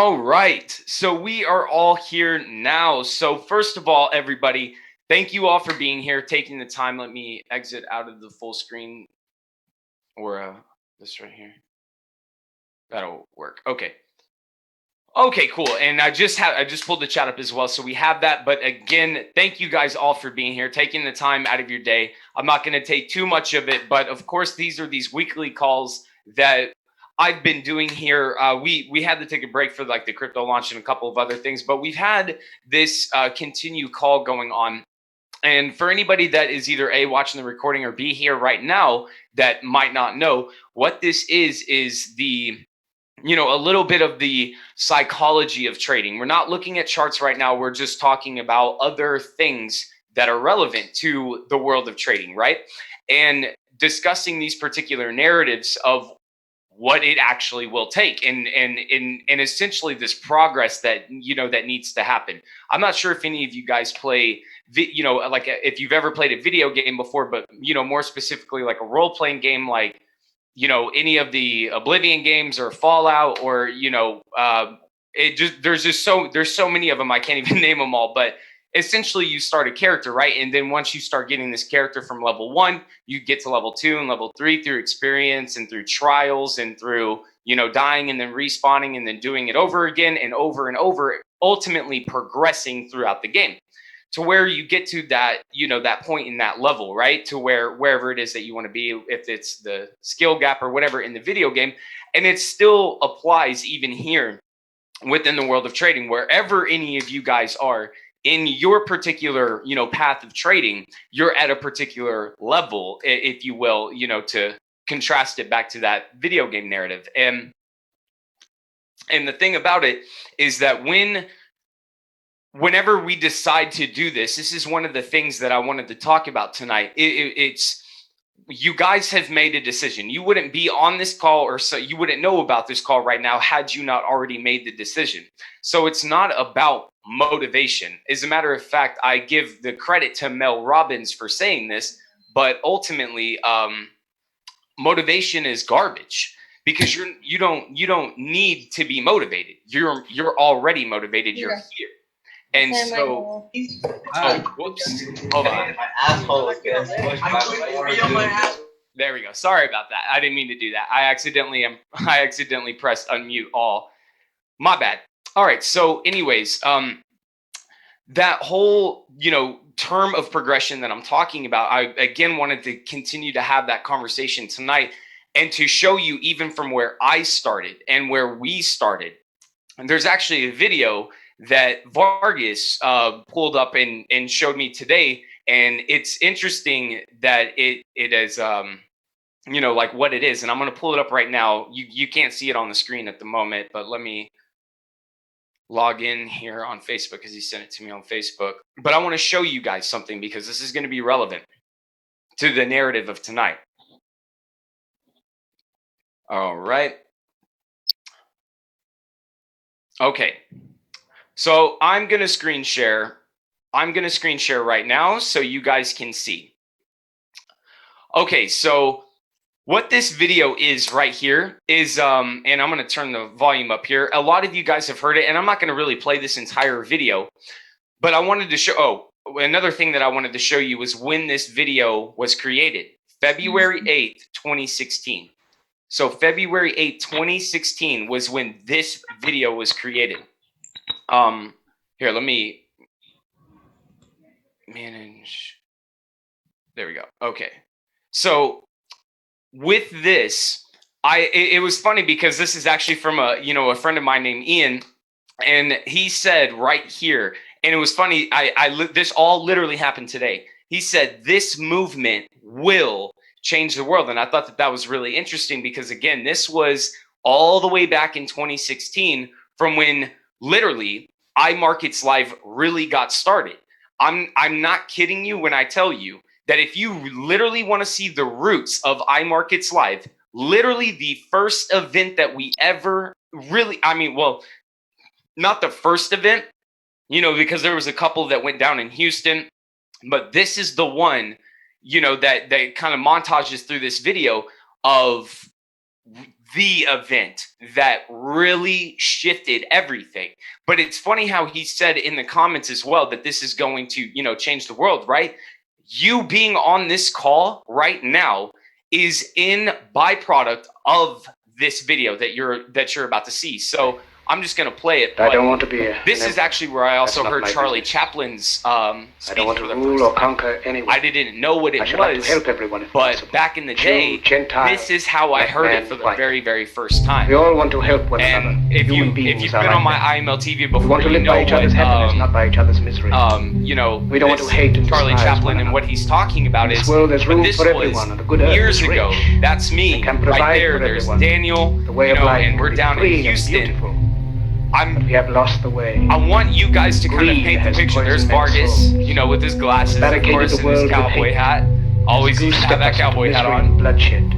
All right. So we are all here now. So first of all, everybody, thank you all for being here, taking the time. Let me exit out of the full screen or this right here. That'll work. Okay. Okay, cool. And I just pulled the chat up as well. So we have that. But again, thank you guys all for being here, taking the time out of your day. I'm not going to take too much of it, but of course, these are these weekly calls that I've been doing here. We had to take a break for like the crypto launch and a couple of other things, but we've had this continue call going on. And for anybody that is either A, watching the recording, or B, here right now that might not know, what this is the a little bit of the psychology of trading. We're not looking at charts right now. We're just talking about other things that are relevant to the world of trading, right? And discussing these particular narratives of what it actually will take and essentially this progress that that needs to happen. I'm not sure if any of you guys play like if you've ever played a video game before, but more specifically like a role-playing game like any of the Oblivion games or Fallout or there's so many of them I can't even name them all. But essentially, you start a character, right? And then once you start getting this character from level 1, you get to level 2 and level 3 through experience and through trials and through dying and then respawning and then doing it over again and over, ultimately progressing throughout the game to where you get to that, that point in that level, right? To wherever it is that you want to be, if it's the skill gap or whatever in the video game. And it still applies even here within the world of trading, wherever any of you guys are in your particular, path of trading, you're at a particular level, if you will, to contrast it back to that video game narrative. And the thing about it is that whenever we decide to do this is one of the things that I wanted to talk about tonight. It's you guys have made a decision. You wouldn't be on this call, or so you wouldn't know about this call right now had you not already made the decision. So it's not about motivation. As a matter of fact, I give the credit to Mel Robbins for saying this, but ultimately, motivation is garbage because you don't need to be motivated. You're already motivated. You're here. And so, whoops, hold on. My asshole is getting smushed by There we go. Sorry about that. I didn't mean to do that. I accidentally pressed unmute all. My bad. All right. So, anyways, that whole term of progression that I'm talking about, I again wanted to continue to have that conversation tonight and to show you even from where I started and where we started. And there's actually a video that Vargas pulled up and showed me today. And it's interesting that it is, like what it is. And I'm going to pull it up right now. You can't see it on the screen at the moment, but let me log in here on Facebook because he sent it to me on Facebook. But I want to show you guys something because this is going to be relevant to the narrative of tonight. All right. Okay. So I'm going to screen share. I'm going to screen share right now so you guys can see. Okay, so what this video is right here is, and I'm going to turn the volume up here. A lot of you guys have heard it, and I'm not going to really play this entire video, but I wanted to show, another thing that I wanted to show you was when this video was created, February 8th, 2016. So February 8th, 2016 was when this video was created. Here, let me manage. There we go. Okay. So with this, it was funny because this is actually from a friend of mine named Ian, and he said right here, and it was funny. This all literally happened today. He said this movement will change the world, and I thought that was really interesting because again, this was all the way back in 2016 from when literally iMarkets Live really got started. I'm not kidding you when I tell you that if you literally want to see the roots of iMarkets Live, literally the first event that we ever really, not the first event, because there was a couple that went down in Houston, but this is the one, that kind of montages through this video of the event that really shifted everything. But it's funny how he said in the comments as well that this is going to, change the world, right? You being on this call right now is in byproduct of this video that you're about to see. So I'm just going to play it. I don't want to be. This is actually where I also heard Charlie Chaplin's speech. I don't want to rule or conquer anyone. I didn't know what it was, like to help everyone but back in the day, this is how I heard it for the very, very first time. We all want to help one another. And if you've been on my IML TV before, we want to live by each other's happiness, not by each other's misery. We don't want to hate and Charlie Chaplin and what he's talking about is, world, there's room for everyone, and the good earth years is rich. ago. That's me right there. There's Daniel, and we're down in Houston. We have lost the way. I want you guys to kind of paint the picture. There's Vargas, with his glasses, of course, and his cowboy hat. Always used to have that cowboy hat on. Bloodshed.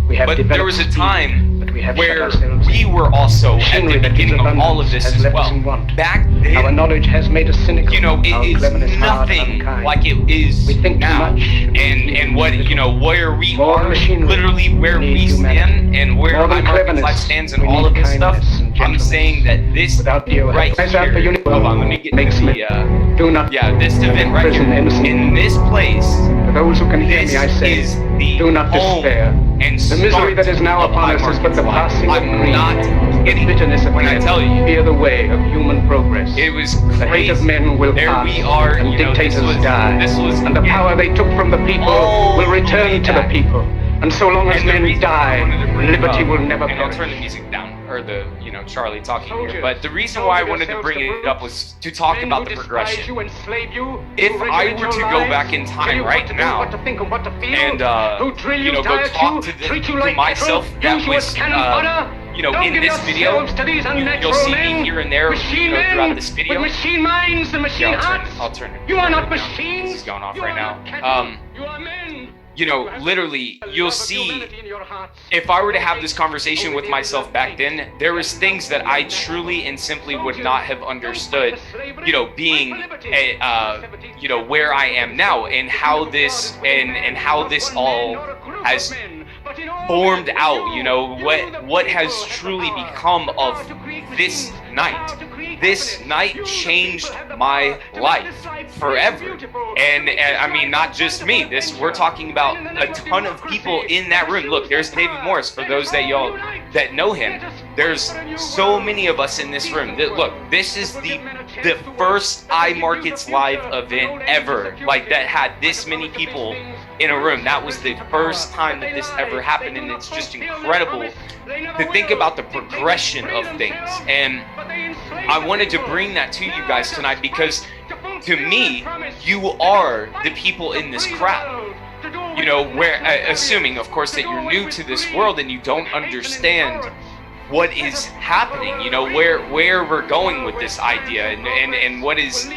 But there was a time where we were also at the beginning of all of this as well. Back then, our knowledge has made us cynical. It is nothing like it is now. And what where we are, literally where we stand, and where my market life stands, and all of this stuff. I'm saying that this right here. Hold on, let me get this event right here in this place. For those who can hear me, I say, do not despair. And the misery that is now upon us is but the passing of I'm not kidding bitterness of when I tell you. Fear the way of human progress. It was crazy. The hate of men will there pass, we are, and dictators die. And the power they took from the people will return to the people. And so long as men die, liberty will never perish. I'll turn the music down, or the, Charlie talking here. But the reason why I wanted to bring it up was to talk about the progression. If I were to go back in time right now and, go talk to myself that was, in this video, you'll see me here and there, throughout this video. Machine minds and machine hearts. I'll turn it. You are not machines. This is going off right now. You are men. Literally, you'll see, if I were to have this conversation with myself back then, there was things that I truly and simply would not have understood, being, where I am now, and how this, and how this all has formed out, what has truly become of this night. This night changed my life forever. And I mean, not just me. We're talking about a ton of people in that room. Look, there's David Morris, for those that know him. There's so many of us in this room. Look, this is the first iMarkets Live event ever, that had this many people in a room. That was the first time that this ever happened, and it's just incredible to think about the progression of things. And I wanted to bring that to you guys tonight because, to me, you are the people in this crowd. Where, assuming, of course, that you're new to this world and you don't understand what is happening, where we're going with this idea, and what is,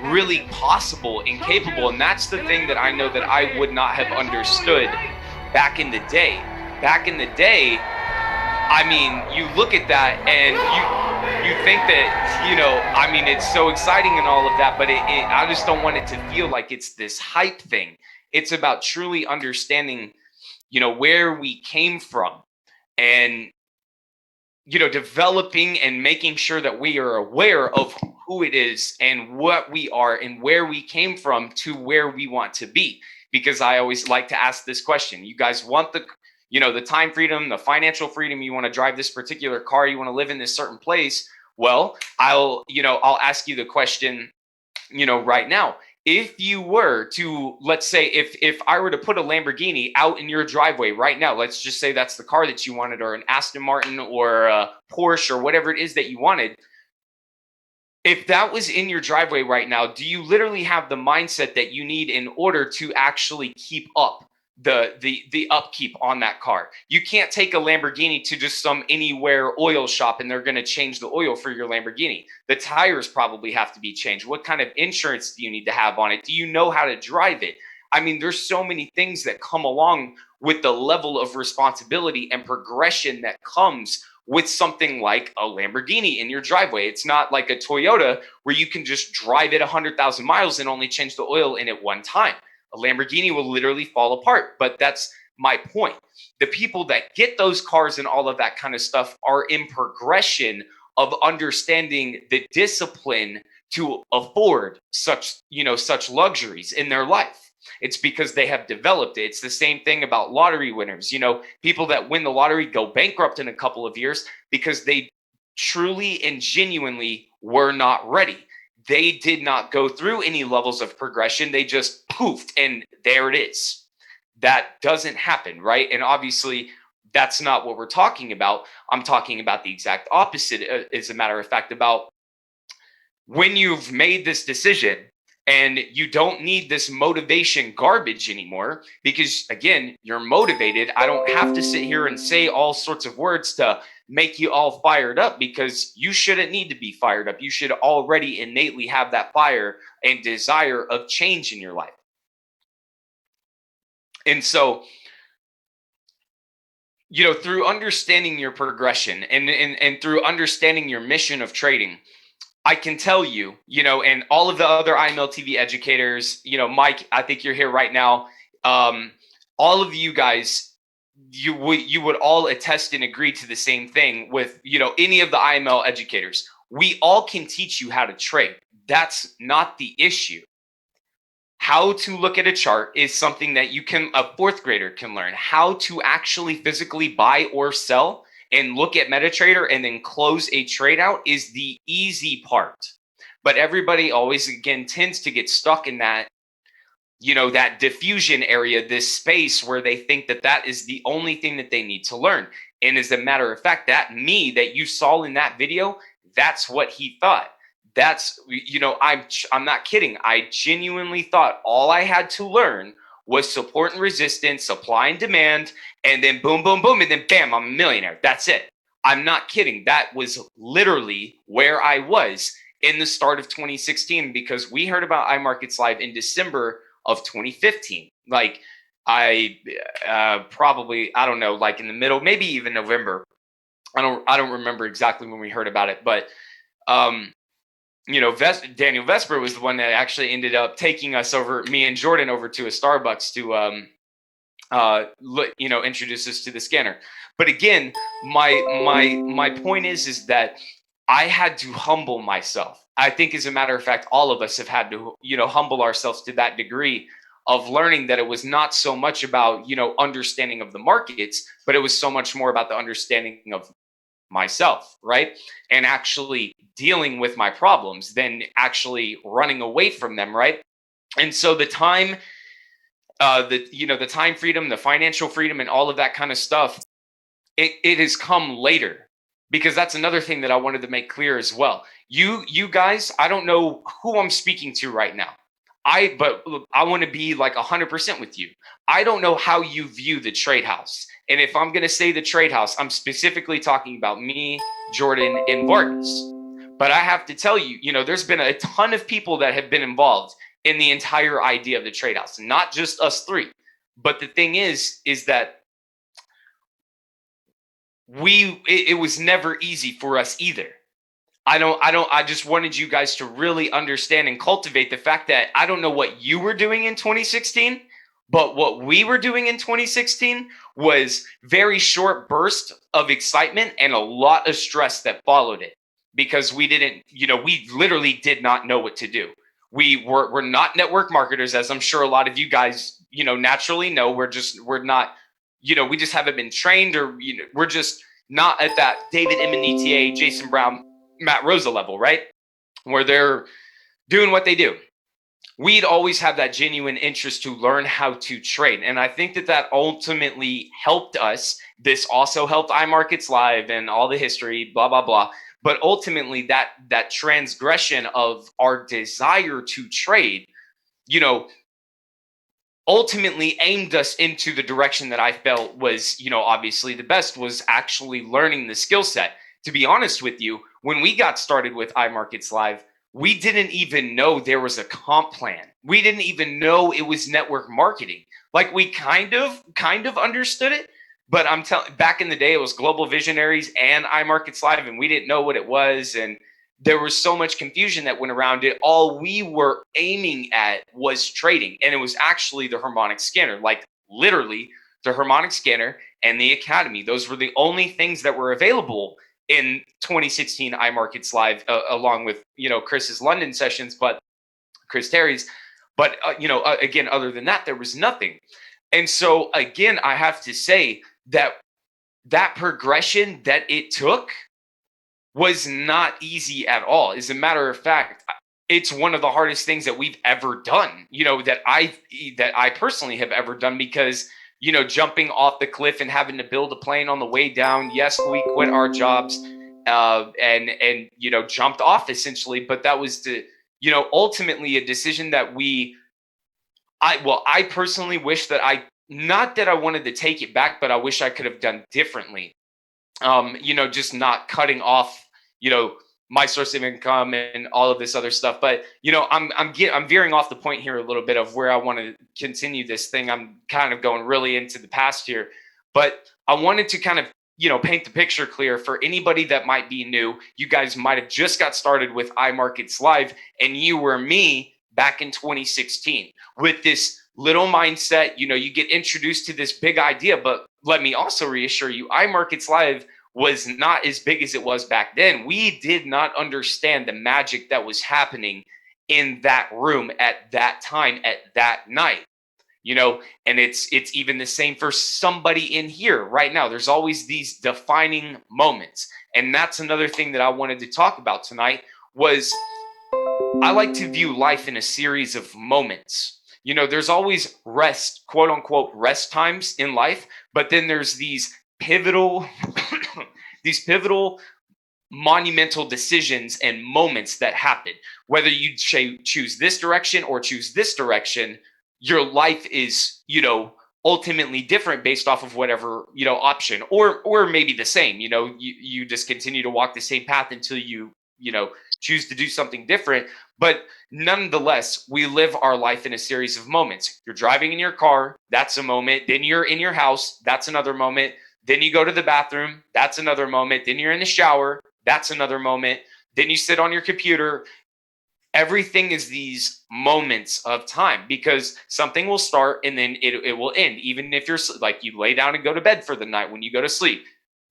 really possible and capable. And that's the thing that I know that I would not have understood back in the day. Back in the day, I mean, you look at that and you think that, I mean, it's so exciting and all of that, but I just don't want it to feel like it's this hype thing. It's about truly understanding, where we came from, and, developing and making sure that we are aware of who it is and what we are and where we came from to where we want to be. Because I always like to ask this question. You guys want the time freedom, the financial freedom, you want to drive this particular car, you want to live in this certain place. Well, I'll ask you the question, right now. If you were to, let's say, if I were to put a Lamborghini out in your driveway right now, let's just say that's the car that you wanted, or an Aston Martin or a Porsche or whatever it is that you wanted. If that was in your driveway right now, do you literally have the mindset that you need in order to actually keep up the upkeep on that car? You can't take a Lamborghini to just some anywhere oil shop and they're going to change the oil for your Lamborghini. The tires probably have to be changed. What kind of insurance do you need to have on it? Do you know how to drive it? I mean, there's so many things that come along with the level of responsibility and progression that comes with something like a Lamborghini in your driveway. It's not like a Toyota where you can just drive it 100,000 miles and only change the oil in it one time. A Lamborghini will literally fall apart, but that's my point. The people that get those cars and all of that kind of stuff are in progression of understanding the discipline to afford such, such luxuries in their life. It's because they have developed it. It's the same thing about lottery winners. People that win the lottery go bankrupt in a couple of years because they truly and genuinely were not ready. They did not go through any levels of progression. They just poofed, and there it is. That doesn't happen, right? And obviously, that's not what we're talking about. I'm talking about the exact opposite, as a matter of fact, about when you've made this decision and you don't need this motivation garbage anymore, because again, you're motivated. I don't have to sit here and say all sorts of words to make you all fired up, because you shouldn't need to be fired up. You should already innately have that fire and desire of change in your life. And so, through understanding your progression and through understanding your mission of trading, I can tell you, and all of the other IML TV educators, Mike, I think you're here right now. All of you guys, you would all attest and agree to the same thing with, any of the IML educators. We all can teach you how to trade. That's not the issue. How to look at a chart is something that a fourth grader can learn. How to actually physically buy or sell and look at MetaTrader and then close a trade out is the easy part. But everybody always, again, tends to get stuck in that, that diffusion area, this space where they think that is the only thing that they need to learn. And as a matter of fact, that me that you saw in that video, that's what he thought. That's, I'm not kidding. I genuinely thought all I had to learn was support and resistance, supply and demand, and then boom, boom, boom, and then bam, I'm a millionaire. That's it. I'm not kidding. That was literally where I was in the start of 2016, because we heard about iMarkets Live in December of 2015. Like I probably, I don't know, like in the middle, maybe even November. I don't remember exactly when we heard about it, but Daniel Vesper was the one that actually ended up taking us over, me and Jordan, over to a Starbucks to introduce us to the scanner. But again, my point is that I had to humble myself. I think, as a matter of fact, all of us have had to, humble ourselves to that degree of learning that it was not so much about, understanding of the markets, but it was so much more about the understanding of myself, right? And actually dealing with my problems than actually running away from them, right? And so the time, the time freedom, the financial freedom, and all of that kind of stuff, it has come later, because that's another thing that I wanted to make clear as well. You guys, I don't know who I'm speaking to right now. But I want to be like 100% with you. I don't know how you view the trade house. And if I'm going to say the trade house, I'm specifically talking about me, Jordan, and Vargas. But I have to tell you, there's been a ton of people that have been involved in the entire idea of the trade house, not just us three. But the thing is that it was never easy for us either. I just wanted you guys to really understand and cultivate the fact that I don't know what you were doing in 2016, but what we were doing in 2016 was very short burst of excitement and a lot of stress that followed it, because we didn't, we literally did not know what to do. We're not network marketers, as I'm sure a lot of you guys, naturally know. We're not, we just haven't been trained, or, we're just not at that David Emenitier, Jason Brown, Matt Rosa level, right? Where they're doing what they do. We'd always have that genuine interest to learn how to trade. And I think that ultimately helped us. This also helped iMarkets Live and all the history, blah, blah, blah. But ultimately that transgression of our desire to trade, ultimately aimed us into the direction that I felt was, obviously the best, was actually learning the skill set. To be honest with you, when we got started with iMarkets Live, we didn't even know there was a comp plan. We didn't even know it was network marketing. Like, we kind of understood it, but I'm telling, back in the day, it was Global Visionaries and iMarkets Live, and we didn't know what it was. And there was so much confusion that went around it. All we were aiming at was trading, and it was actually the harmonic scanner. Like, literally, the harmonic scanner, and the academy. Those were the only things that were available in 2016 iMarkets Live, along with, Chris's London sessions, but Chris Terry's. But, again, other than that, there was nothing. And so, again, I have to say that progression that it took was not easy at all. As a matter of fact, it's one of the hardest things that we've ever done, that I personally have ever done, because, jumping off the cliff and having to build a plane on the way down. Yes, we quit our jobs and jumped off essentially, but that was ultimately a decision that I personally wish that not that I wanted to take it back, but I wish I could have done differently. Just not cutting off, my source of income and all of this other stuff. But, I'm veering off the point here a little bit of where I want to continue this thing. I'm kind of going really into the past here, but I wanted to kind of, paint the picture clear for anybody that might be new. You guys might have just got started with iMarkets Live, and you were me back in 2016 with this little mindset. You get introduced to this big idea, but let me also reassure you, iMarkets Live was not as big as it was back then. We did not understand the magic that was happening in that room at that time, at that night. And it's even the same for somebody in here right now. There's always these defining moments. And that's another thing that I wanted to talk about tonight was I like to view life in a series of moments. There's always rest, quote unquote, rest times in life, but then there's these pivotal monumental decisions and moments that happen. Whether you choose this direction or choose this direction, your life is, ultimately different based off of whatever, option, or maybe the same. You just continue to walk the same path until you choose to do something different. But nonetheless, we live our life in a series of moments. You're driving in your car, that's a moment. Then you're in your house, that's another moment. Then you go to the bathroom, that's another moment. Then you're in the shower, that's another moment. Then you sit on your computer. Everything is these moments of time, because something will start and then it will end. Even if you're like, you lay down and go to bed for the night, when you go to sleep,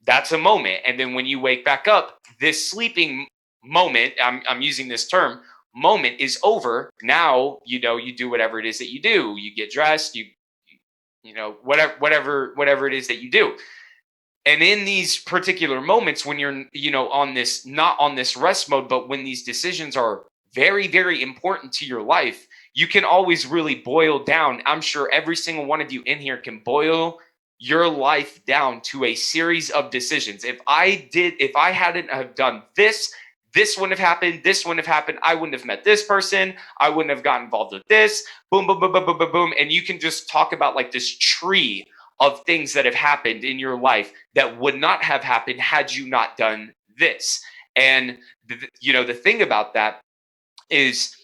that's a moment. And then when you wake back up, this sleeping moment, I'm using this term, moment, is over. Now, you do whatever it is that you do. You get dressed, whatever it is that you do. And in these particular moments, when you're, on this, not on this rest mode, but when these decisions are very, very important to your life, you can always really boil down. I'm sure every single one of you in here can boil your life down to a series of decisions. If I hadn't have done this wouldn't have happened. This wouldn't have happened. I wouldn't have met this person. I wouldn't have gotten involved with this. Boom, boom, boom, boom, boom, boom, boom. And you can just talk about like this tree of things that have happened in your life that would not have happened had you not done this. And the thing about that is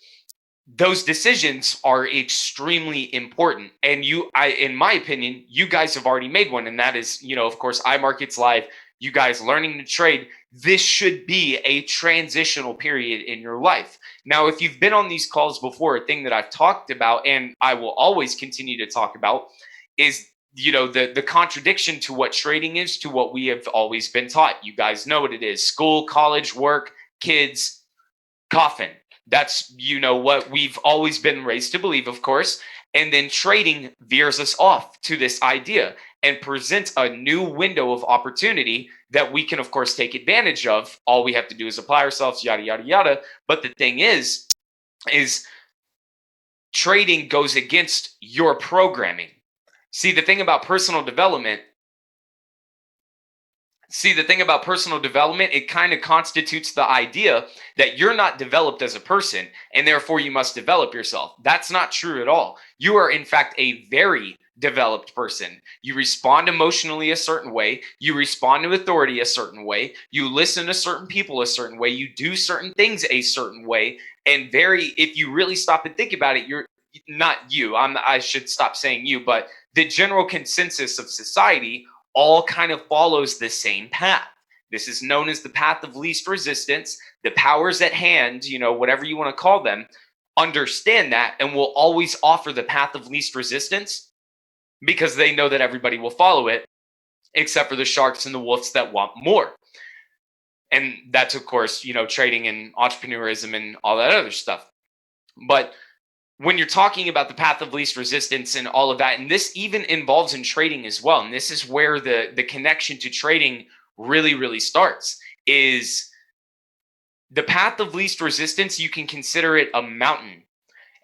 those decisions are extremely important. And in my opinion, you guys have already made one. And that is, of course, iMarkets Live, you guys learning to trade. This should be a transitional period in your life. Now, if you've been on these calls before, a thing that I've talked about, and I will always continue to talk about, is the contradiction to what trading is to what we have always been taught. You guys know what it is: school, college, work, kids, coffin. That's, what we've always been raised to believe, of course. And then trading veers us off to this idea and presents a new window of opportunity that we can, of course, take advantage of. All we have to do is apply ourselves, yada, yada, yada. But the thing is trading goes against your programming. See, the thing about personal development, it kind of constitutes the idea that you're not developed as a person, and therefore you must develop yourself. That's not true at all. You are, in fact, a very developed person. You respond emotionally a certain way. You respond to authority a certain way. You listen to certain people a certain way. You do certain things a certain way. And if you really stop and think about it, you're not you. I should stop saying you, but the general consensus of society all kind of follows the same path. This is known as the path of least resistance. The powers at hand, whatever you want to call them, understand that and will always offer the path of least resistance because they know that everybody will follow it, except for the sharks and the wolves that want more. And that's, of course, trading and entrepreneurism and all that other stuff. But when you're talking about the path of least resistance and all of that, and this even involves in trading as well, and this is where the connection to trading really, really starts, is the path of least resistance. You can consider it a mountain.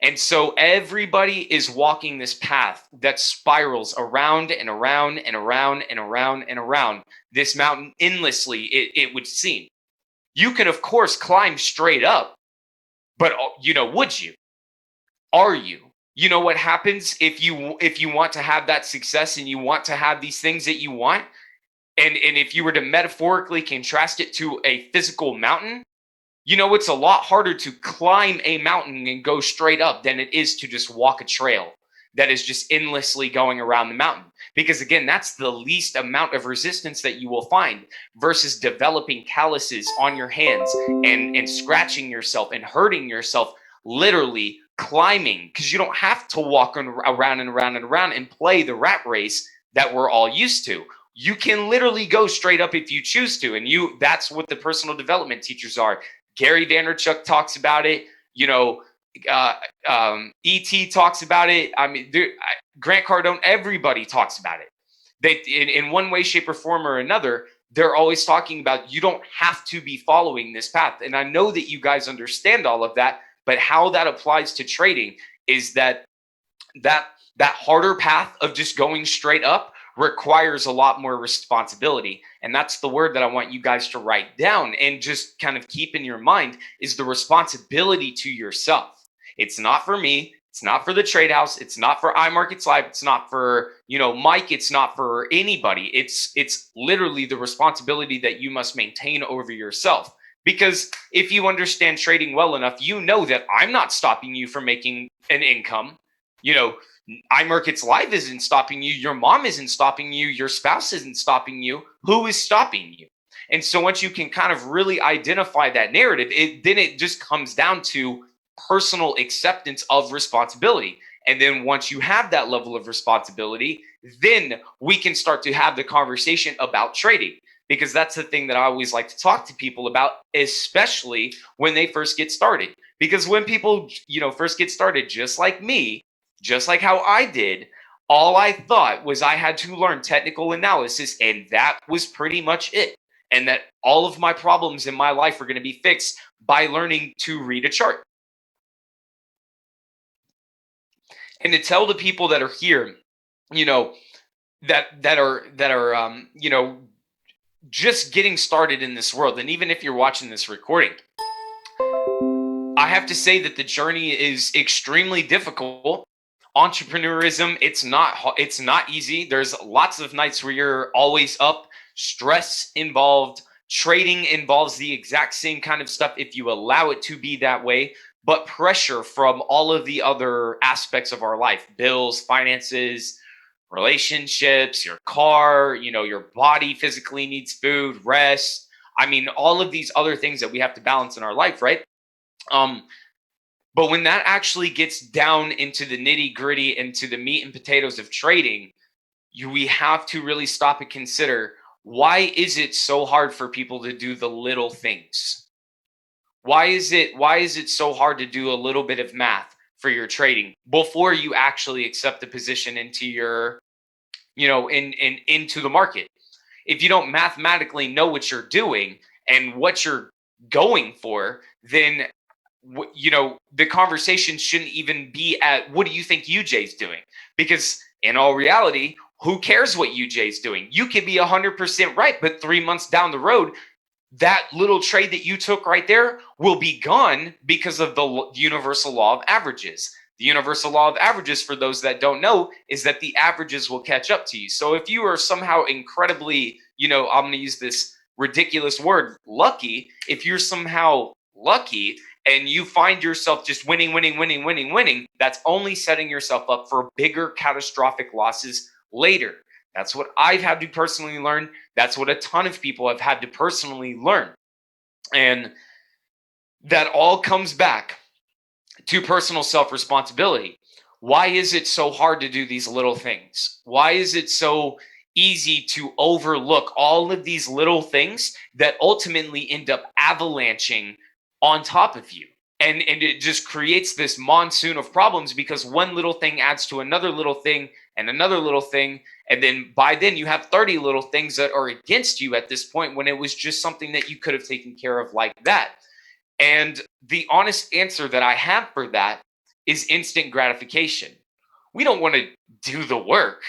And so everybody is walking this path that spirals around and around and around and around and around this mountain endlessly, it would seem. You can, of course, climb straight up, but would you? Are you? You know what happens if you want to have that success and you want to have these things that you want? And if you were to metaphorically contrast it to a physical mountain, it's a lot harder to climb a mountain and go straight up than it is to just walk a trail that is just endlessly going around the mountain. Because again, that's the least amount of resistance that you will find versus developing calluses on your hands and scratching yourself and hurting yourself, literally climbing, because you don't have to walk around and around and around and play the rat race that we're all used to. You can literally go straight up if you choose to. And that's what the personal development teachers are. Gary Vaynerchuk talks about it. E.T. talks about it. I mean, Grant Cardone, everybody talks about it. They, in one way, shape, or form or another, they're always talking about you don't have to be following this path. And I know that you guys understand all of that, but how that applies to trading is that harder path of just going straight up requires a lot more responsibility. And that's the word that I want you guys to write down and just kind of keep in your mind, is the responsibility to yourself. It's not for me. It's not for the Trade House. It's not for iMarkets Live. It's not for, Mike. It's not for anybody. It's literally the responsibility that you must maintain over yourself. Because if you understand trading well enough, you know that I'm not stopping you from making an income. iMarkets Live isn't stopping you. Your mom isn't stopping you. Your spouse isn't stopping you. Who is stopping you? And so once you can kind of really identify that narrative, then it just comes down to personal acceptance of responsibility. And then once you have that level of responsibility, then we can start to have the conversation about trading. Because that's the thing that I always like to talk to people about, especially when they first get started. Because when people, first get started, just like me, just like how I did, all I thought was I had to learn technical analysis, and that was pretty much it. And that all of my problems in my life are going to be fixed by learning to read a chart. And to tell the people that are here, that are just getting started in this world, and even if you're watching this recording, I have to say that the journey is extremely difficult. Entrepreneurism, it's not easy. There's lots of nights where you're always up. Stress involved. Trading involves the exact same kind of stuff if you allow it to be that way. But pressure from all of the other aspects of our life, bills, finances, relationships, your car, your body physically needs food, rest. I mean, all of these other things that we have to balance in our life, right? But when that actually gets down into the nitty gritty, into the meat and potatoes of trading, we have to really stop and consider, why is it so hard for people to do the little things? Why is it so hard to do a little bit of math for your trading before you actually accept the position into your, into the market? If you don't mathematically know what you're doing and what you're going for, then the conversation shouldn't even be at, what do you think UJ's doing? Because in all reality, who cares what UJ's doing? You could be 100% right, but 3 months down the road, that little trade that you took right there will be gone because of the universal law of averages. The universal law of averages, for those that don't know, is that the averages will catch up to you. So if you are somehow incredibly, I'm going to use this ridiculous word, lucky, if you're somehow lucky and you find yourself just winning, that's only setting yourself up for bigger catastrophic losses later. That's what I've had to personally learn. That's what a ton of people have had to personally learn. And that all comes back to personal self-responsibility. Why is it so hard to do these little things? Why is it so easy to overlook all of these little things that ultimately end up avalanching on top of you? And it just creates this monsoon of problems because one little thing adds to another little thing and another little thing. And then by then you have 30 little things that are against you at this point when it was just something that you could have taken care of like that. And the honest answer that I have for that is instant gratification. We don't want to do the work,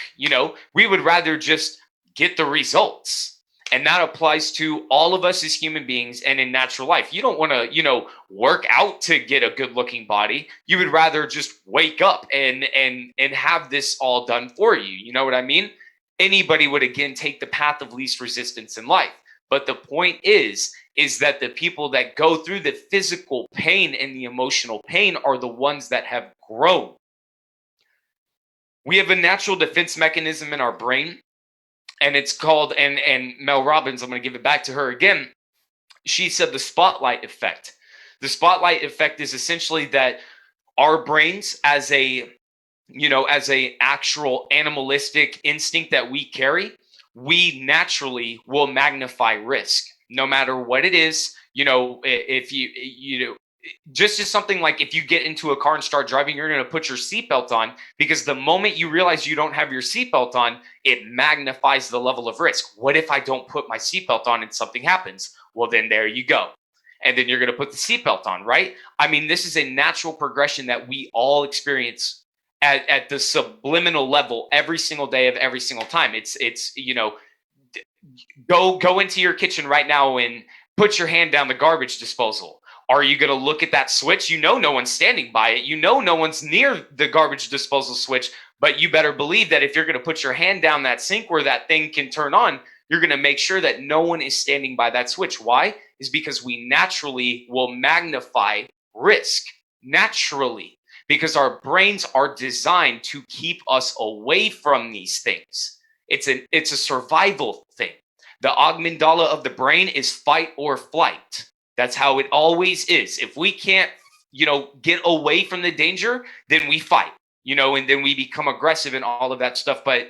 we would rather just get the results. And that applies to all of us as human beings and in natural life. You don't want to, work out to get a good looking body. You would rather just wake up and have this all done for you. You know what I mean? Anybody would again take the path of least resistance in life. But the point is that the people that go through the physical pain and the emotional pain are the ones that have grown. We have a natural defense mechanism in our brain, and it's called, and Mel Robbins, I'm going to give it back to her again. She said the spotlight effect. The spotlight effect is essentially that our brains, as a actual animalistic instinct that we carry, we naturally will magnify risk, no matter what it is. If you just as something like if you get into a car and start driving, you're going to put your seatbelt on, because the moment you realize you don't have your seatbelt on, it magnifies the level of risk. What if I don't put my seatbelt on and something happens? Well, then there you go. And then you're going to put the seatbelt on, right? I mean, this is a natural progression that we all experience at the subliminal level every single day of every single time. It's go into your kitchen right now and put your hand down the garbage disposal. Are you going to look at that switch? No one's standing by it. No one's near the garbage disposal switch, but you better believe that if you're going to put your hand down that sink where that thing can turn on, you're going to make sure that no one is standing by that switch. Why? Is because we naturally will magnify risk, naturally, because our brains are designed to keep us away from these things. It's a survival thing. The amygdala of the brain is fight or flight. That's how it always is. If we can't, get away from the danger, then we fight, and then we become aggressive and all of that stuff. But,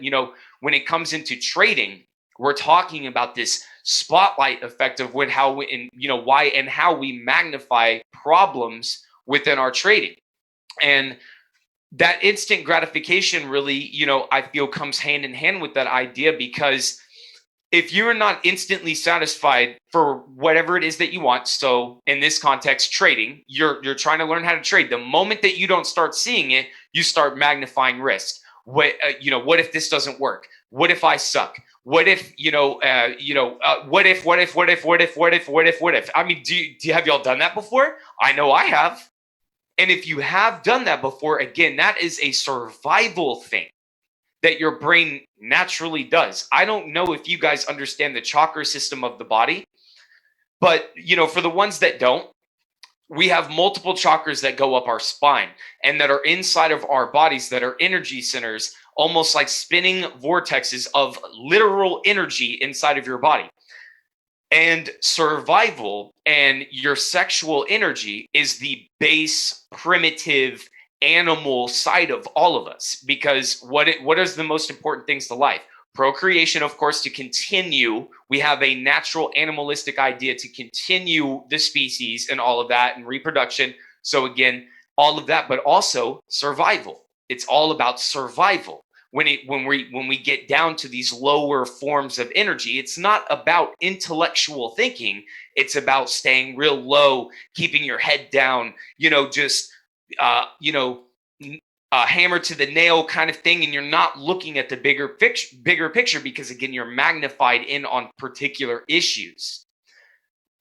when it comes into trading, we're talking about this spotlight effect of how we magnify problems within our trading. And that instant gratification really, I feel comes hand in hand with that idea, because if you're not instantly satisfied for whatever it is that you want, so in this context, trading, you're trying to learn how to trade. The moment that you don't start seeing it, you start magnifying risk. What if this doesn't work? What if I suck? What if, what if? I mean, do you have y'all done that before? I know I have. And if you have done that before, again, that is a survival thing that your brain naturally does. I don't know if you guys understand the chakra system of the body, but for the ones that don't, we have multiple chakras that go up our spine and that are inside of our bodies that are energy centers, almost like spinning vortexes of literal energy inside of your body. And survival and your sexual energy is the base, primitive, animal side of all of us, because what is the most important things to life? Procreation, of course, to continue. We have a natural animalistic idea to continue the species and all of that, and reproduction. So again, all of that, but also survival. It's all about survival. When we get down to these lower forms of energy, it's not about intellectual thinking. It's about staying real low, keeping your head down, hammer to the nail kind of thing, and you're not looking at the bigger picture, because again, you're magnified in on particular issues.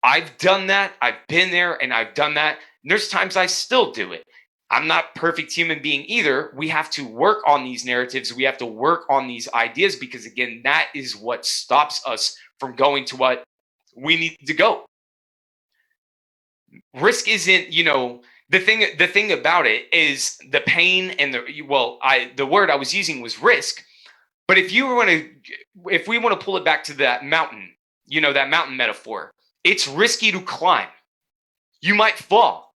I've done that. I've been there and I've done that. And there's times I still do it. I'm not a perfect human being either. We have to work on these narratives. We have to work on these ideas, because again, that is what stops us from going to what we need to go. Risk isn't, the thing about it is the pain and the word I was using was risk. But if we want to pull it back to that mountain, that mountain metaphor, it's risky to climb. You might fall.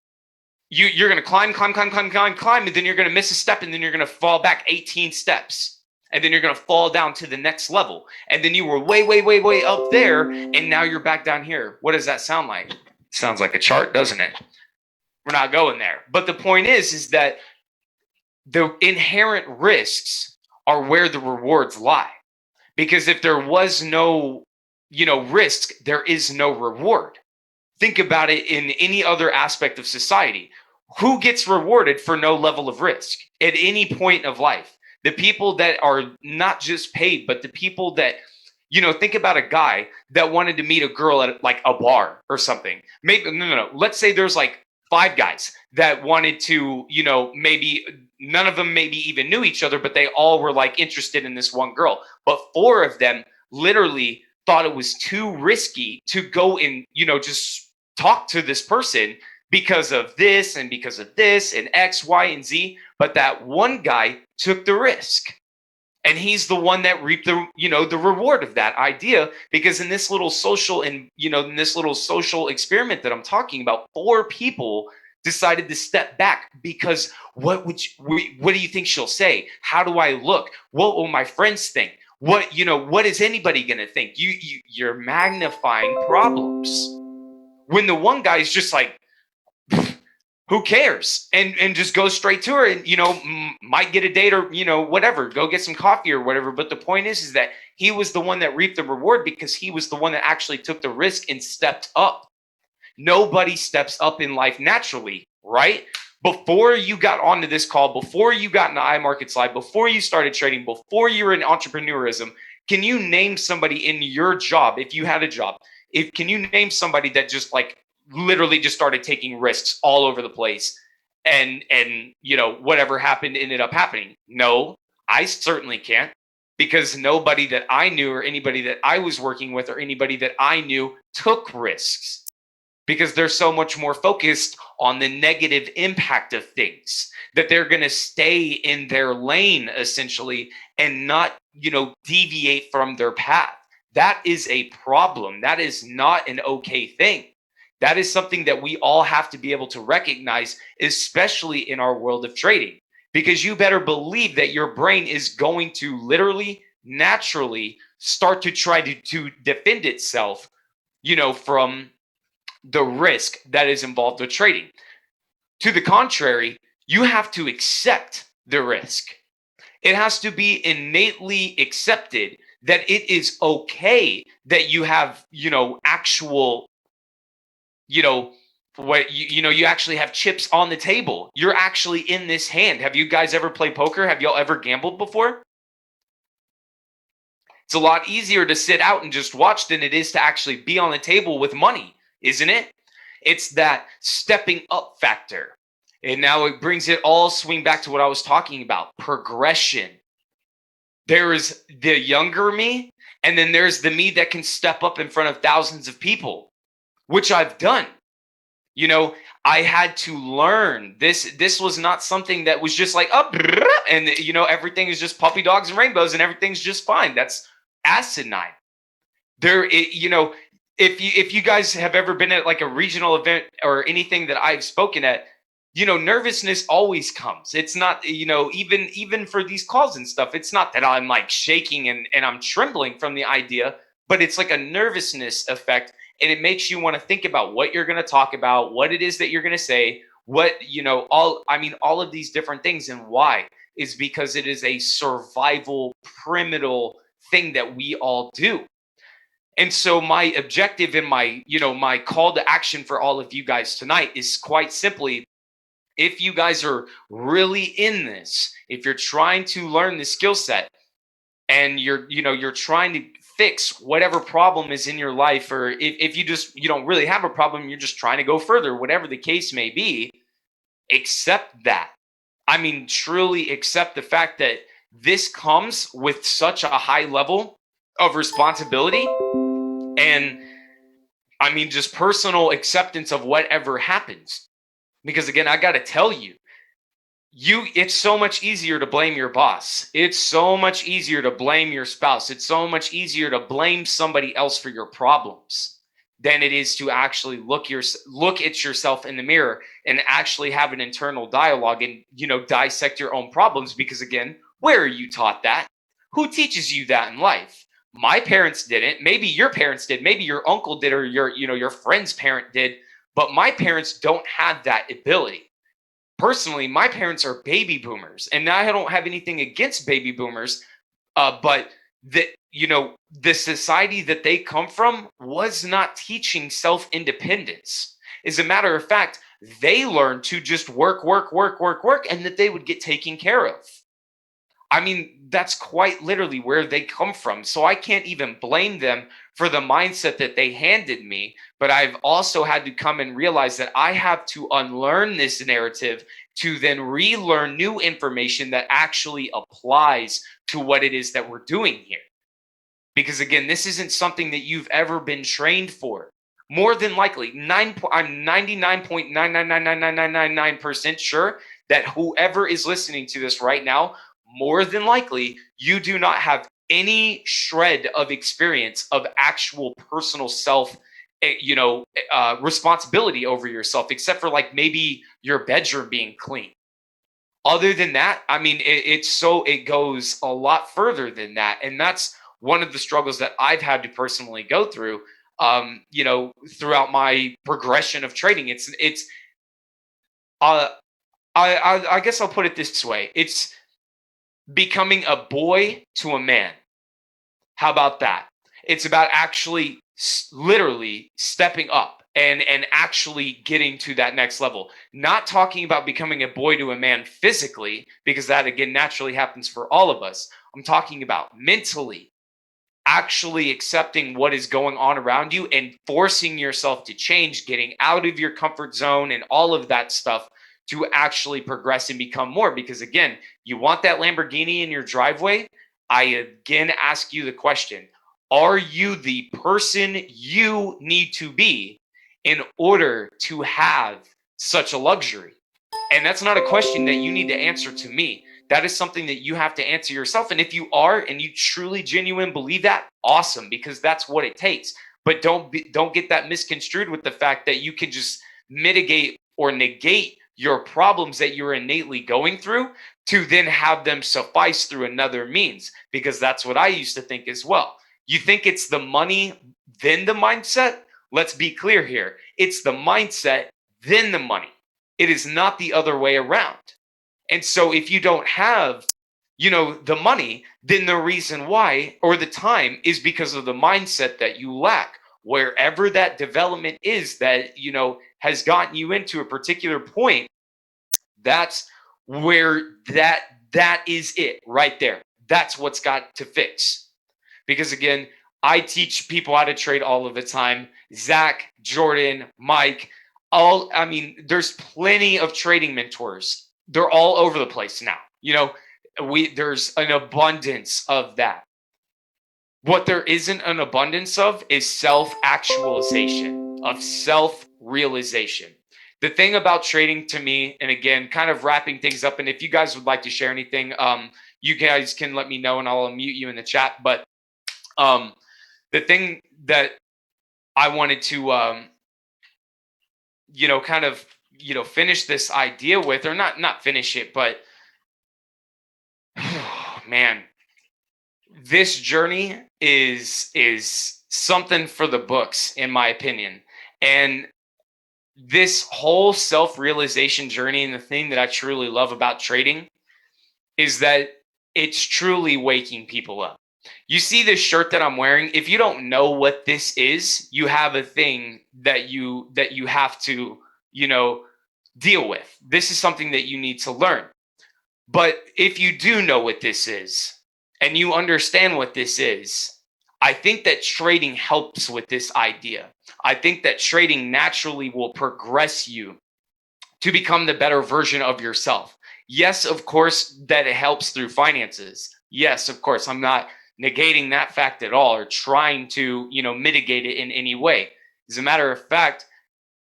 you're going to climb, and then you're going to miss a step, and then you're going to fall back 18 steps, and then you're going to fall down to the next level, and then you were way up there, and now you're back down here. What does that sound like? Sounds like a chart, doesn't it? We're not going there. But the point is that the inherent risks are where the rewards lie. Because if there was no, risk, there is no reward. Think about it in any other aspect of society. Who gets rewarded for no level of risk at any point of life? The people that are not just paid, but the people that, think about a guy that wanted to meet a girl at like a bar or something. Maybe, no. Let's say there's like 5 guys that wanted to, maybe none of them maybe even knew each other, but they all were like interested in this one girl. But 4 of them literally thought it was too risky to go and, just talk to this person because of this and because of this and X, Y, and Z. But that one guy took the risk. And he's the one that reaped the, the reward of that idea, because in this little social and, in this little social experiment that I'm talking about, 4 people decided to step back because what do you think she'll say? How do I look? What will my friends think? What is anybody going to think? You're magnifying problems. When the one guy is just like, who cares? And just go straight to her and, might get a date or, whatever, go get some coffee or whatever. But the point is that he was the one that reaped the reward because he was the one that actually took the risk and stepped up. Nobody steps up in life naturally, right? Before you got onto this call, before you got into iMarkets Live, before you started trading, before you were in entrepreneurism, can you name somebody in your job, if you had a job, can you name somebody that just like literally just started taking risks all over the place and whatever happened ended up happening? No, I certainly can't, because nobody that I knew or anybody that I was working with or anybody that I knew took risks, because they're so much more focused on the negative impact of things, that they're going to stay in their lane essentially and not, deviate from their path. That is a problem. That is not an okay thing. That is something that we all have to be able to recognize, especially in our world of trading, because you better believe that your brain is going to literally, naturally start to try to defend itself, from the risk that is involved with trading. To the contrary, you have to accept the risk. It has to be innately accepted that it is okay that you have, actual, you actually have chips on the table. You're actually in this hand. Have you guys ever played poker? Have y'all ever gambled before? It's a lot easier to sit out and just watch than it is to actually be on the table with money, isn't it? It's that stepping up factor. And now it brings it all swing back to what I was talking about, progression. There is the younger me, and then there's the me that can step up in front of thousands of people, which I've done. I had to learn this. This was not something that was just like up and everything is just puppy dogs and rainbows and everything's just fine. That's asinine. If you guys have ever been at like a regional event or anything that I've spoken at, nervousness always comes. It's not, even for these calls and stuff, it's not that I'm like shaking and I'm trembling from the idea, but it's like a nervousness effect. And it makes you want to think about what you're going to talk about, what it is that you're going to say, all of these different things. And why is because it is a survival primitive thing that we all do. And so my objective and my call to action for all of you guys tonight is quite simply, if you guys are really in this, if you're trying to learn the skill set and you're trying to fix whatever problem is in your life, or if you don't really have a problem, you're just trying to go further, whatever the case may be, accept that. Truly accept the fact that this comes with such a high level of responsibility and just personal acceptance of whatever happens. Because again, I got to tell you, it's so much easier to blame your boss. It's so much easier to blame your spouse. It's so much easier to blame somebody else for your problems. than it is to actually look at yourself in the mirror and actually have an internal dialogue and, dissect your own problems. Because again, where are you taught that? Who teaches you that in life? My parents didn't. Maybe your parents did. Maybe your uncle did, or your friend's parent did. But my parents don't have that ability. Personally, my parents are baby boomers, and I don't have anything against baby boomers, but the society that they come from was not teaching self-independence. As a matter of fact, they learned to just work, and that they would get taken care of. I mean, that's quite literally where they come from. So I can't even blame them for the mindset that they handed me. But I've also had to come and realize that I have to unlearn this narrative to then relearn new information that actually applies to what it is that we're doing here. Because again, this isn't something that you've ever been trained for. More than likely, I'm 99.9999999% sure that whoever is listening to this right now, more than likely, you do not have any shred of experience of actual personal self, responsibility over yourself, except for like maybe your bedroom being clean. Other than that, I mean, it goes a lot further than that. And that's one of the struggles that I've had to personally go through, throughout my progression of trading. I guess I'll put it this way. It's becoming a boy to a man. How about that? It's about actually literally stepping up and actually getting to that next level. Not talking about becoming a boy to a man physically, because that again naturally happens for all of us. I'm talking about mentally, actually accepting what is going on around you and forcing yourself to change, getting out of your comfort zone and all of that stuff to actually progress and become more. Because again, you want that Lamborghini in your driveway. I again ask you the question, are you the person you need to be in order to have such a luxury? And that's not a question that you need to answer to me. That is something that you have to answer yourself. And if you are, and you truly, genuine believe that, awesome, because that's what it takes. But don't get that misconstrued with the fact that you can just mitigate or negate your problems that you're innately going through to then have them suffice through another means, because that's what I used to think as well. You think it's the money, then the mindset? Let's be clear here. It's the mindset, then the money. It is not the other way around. And so if you don't have, the money, then the reason why, or the time, is because of the mindset that you lack. Wherever that development is that, has gotten you into a particular point, that's where that is it right there. That's what's got to fix. Because again, I teach people how to trade all of the time. Zach, Jordan, Mike, there's plenty of trading mentors. They're all over the place now. There's an abundance of that. What there isn't an abundance of is self-actualization, of self-realization. The thing about trading to me, and again, kind of wrapping things up, and if you guys would like to share anything, you guys can let me know and I'll unmute you in the chat. But the thing that I wanted to, kind of, finish this idea with, or not finish it, but man, this journey is something for the books, in my opinion. And this whole self-realization journey, and the thing that I truly love about trading, is that it's truly waking people up. You see this shirt that I'm wearing? If you don't know what this is, you have a thing that you have to, deal with. This is something that you need to learn. But if you do know what this is and you understand what this is, I think that trading helps with this idea. I think that trading naturally will progress you to become the better version of yourself. Yes, of course, that it helps through finances. Yes, of course, I'm not negating that fact at all or trying to, mitigate it in any way. As a matter of fact,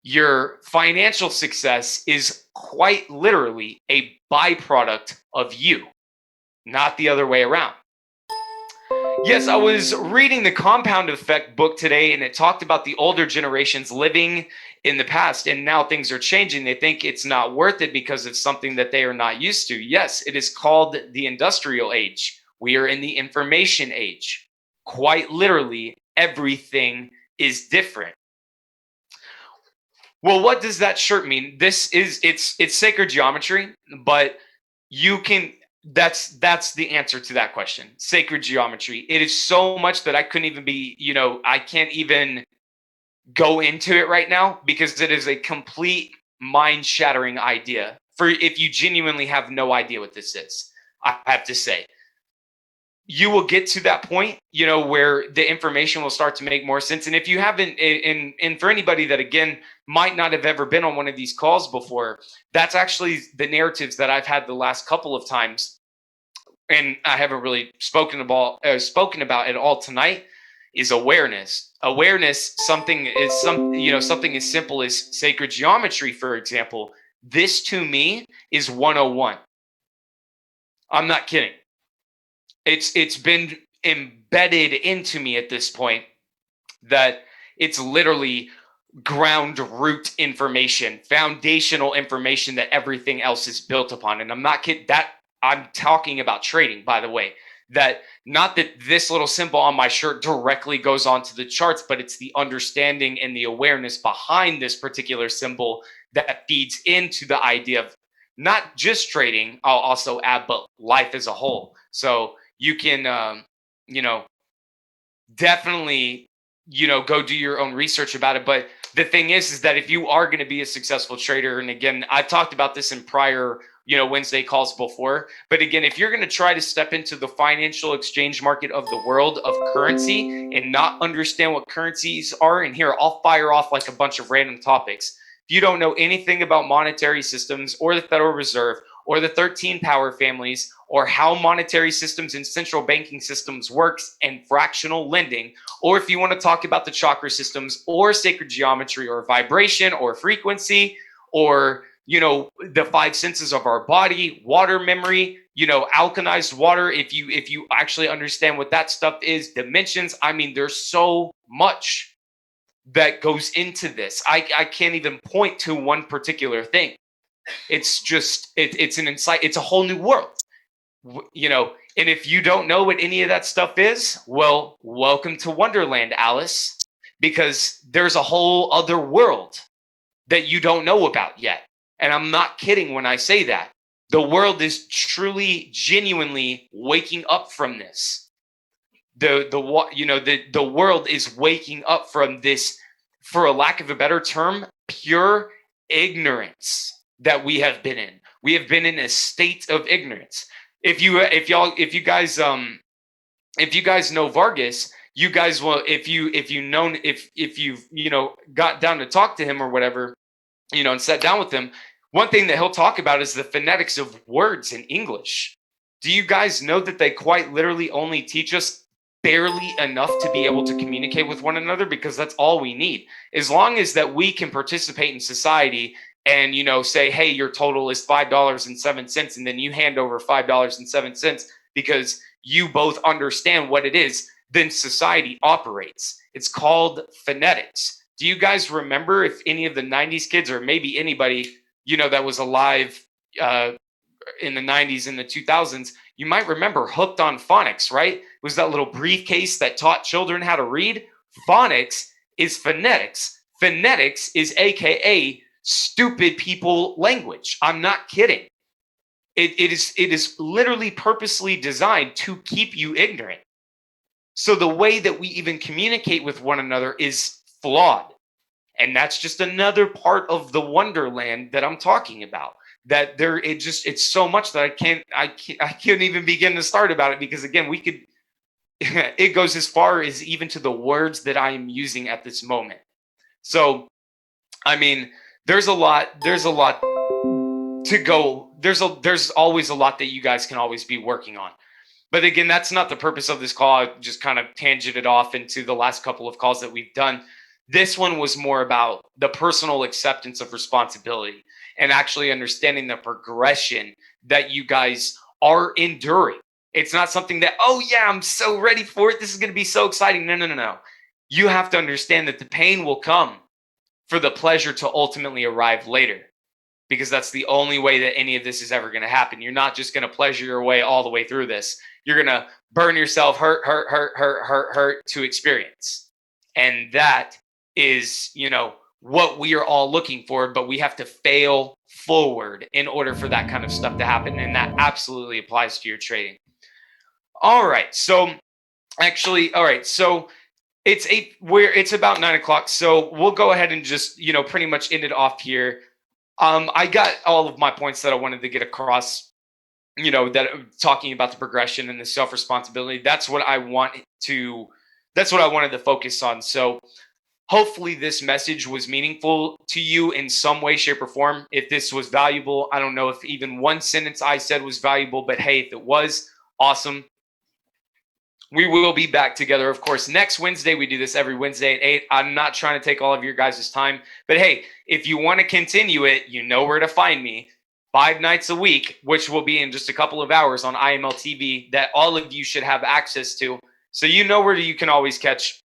your financial success is quite literally a byproduct of you, not the other way around. Yes, I was reading the Compound Effect book today, and it talked about the older generations living in the past, and now things are changing. They think it's not worth it because it's something that they are not used to. Yes, it is called the industrial age. We are in the information age. Quite literally, everything is different. Well, what does that shirt mean? It's sacred geometry, but you can that's the answer to that question. Sacred geometry. It is so much that I couldn't even be, I can't even go into it right now because it is a complete mind-shattering idea for if you genuinely have no idea what this is. I have to say, you will get to that point, where the information will start to make more sense. And if you haven't, and for anybody that again might not have ever been on one of these calls before, that's actually the narratives that I've had the last couple of times, and I haven't really spoken about at all tonight. Is awareness. Awareness, something as simple as sacred geometry, for example. This to me is 101. I'm not kidding. It's been embedded into me at this point that it's literally ground root information, foundational information that everything else is built upon. And I'm not kidding. That I'm talking about trading, by the way. That not that this little symbol on my shirt directly goes onto the charts, but it's the understanding and the awareness behind this particular symbol that feeds into the idea of not just trading. I'll also add, but life as a whole. So you can, definitely, go do your own research about it. But the thing is that if you are going to be a successful trader, and again, I've talked about this in prior, Wednesday calls before, but again, if you're going to try to step into the financial exchange market of the world of currency and not understand what currencies are, and here, I'll fire off like a bunch of random topics. If you don't know anything about monetary systems or the Federal Reserve or the 13 power families or how monetary systems and central banking systems works and fractional lending, or if you want to talk about the chakra systems or sacred geometry or vibration or frequency or, the five senses of our body, water memory, alkalized water, if you actually understand what that stuff is, dimensions, I mean, there's so much that goes into this. I can't even point to one particular thing. It's just, it's an insight. It's a whole new world, and if you don't know what any of that stuff is, well, welcome to Wonderland, Alice, because there's a whole other world that you don't know about yet. And I'm not kidding when I say that. The world is truly, genuinely waking up from this. The world is waking up from this, for a lack of a better term, pure ignorance that we have been in. We have been in a state of ignorance. If you guys know Vargas, you guys will, if you've got down to talk to him or whatever, and sat down with him, one thing that he'll talk about is the phonetics of words in English. Do you guys know that they quite literally only teach us barely enough to be able to communicate with one another? Because that's all we need. As long as that we can participate in society and, say, hey, your total is $5.07, and then you hand over $5.07 because you both understand what it is, then society operates. It's called phonetics. Do you guys remember, if any of the 90s kids, or maybe anybody, that was alive in the 90s and the 2000s, you might remember Hooked on Phonics, right? It was that little briefcase that taught children how to read. Phonics is phonetics. Phonetics is AKA stupid people language. I'm not kidding. It is literally purposely designed to keep you ignorant. So the way that we even communicate with one another is flawed. And that's just another part of the wonderland that I'm talking about. That it's so much that I can't even begin to start about it, because again, it goes as far as even to the words that I am using at this moment. So, I mean, there's a lot to go. There's always a lot that you guys can always be working on. But again, that's not the purpose of this call. I just kind of tangented off into the last couple of calls that we've done. This one was more about the personal acceptance of responsibility and actually understanding the progression that you guys are enduring. It's not something that, oh yeah, I'm so ready for it. This is going to be so exciting. No. You have to understand that the pain will come for the pleasure to ultimately arrive later, because that's the only way that any of this is ever going to happen. You're not just going to pleasure your way all the way through this. You're going to burn yourself hurt to experience. And that is, what we are all looking for, but we have to fail forward in order for that kind of stuff to happen. And that absolutely applies to your trading. All right. So it's about 9 o'clock. So we'll go ahead and just, pretty much end it off here. I got all of my points that I wanted to get across, that talking about the progression and the self-responsibility. That's what I wanted to focus on. So hopefully this message was meaningful to you in some way, shape, or form. If this was valuable, I don't know if even one sentence I said was valuable, but hey, if it was, awesome. We will be back together, of course, next Wednesday. We do this every Wednesday at 8. I'm not trying to take all of your guys' time, but hey, if you want to continue it, you know where to find me. 5 nights a week, which will be in just a couple of hours on IML TV, that all of you should have access to. So you know where you can always catch,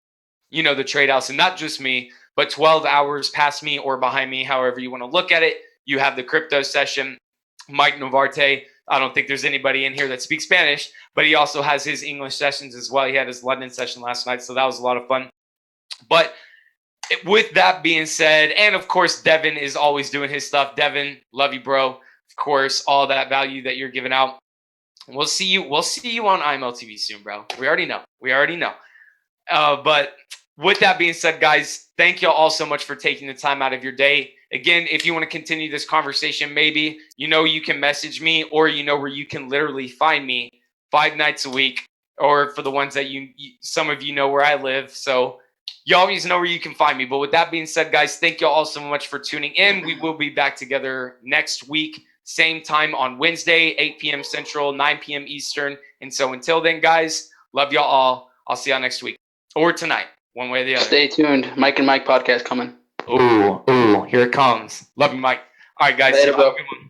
the Trade House, and not just me, but 12 hours past me or behind me, however you want to look at it. You have the crypto session. Mike Novarte, I don't think there's anybody in here that speaks Spanish, but he also has his English sessions as well. He had his London session last night, so that was a lot of fun. But with that being said, and of course, Devin is always doing his stuff. Devin, love you, bro. Of course, all that value that you're giving out. We'll see you on IML TV soon, bro. We already know. But with that being said, guys, thank you all so much for taking the time out of your day. Again, if you want to continue this conversation, maybe, you can message me, or where you can literally find me 5 nights a week, or for the ones that some of you know where I live. So you always know where you can find me. But with that being said, guys, thank you all so much for tuning in. We will be back together next week, same time on Wednesday, 8 p.m. Central, 9 p.m. Eastern. And so until then, guys, love y'all all. I'll see y'all next week or tonight, one way or the other. Stay tuned. Mike and Mike podcast coming. Ooh, here it comes. Love you, Mike. All right, guys. Later, bro. Have a good one.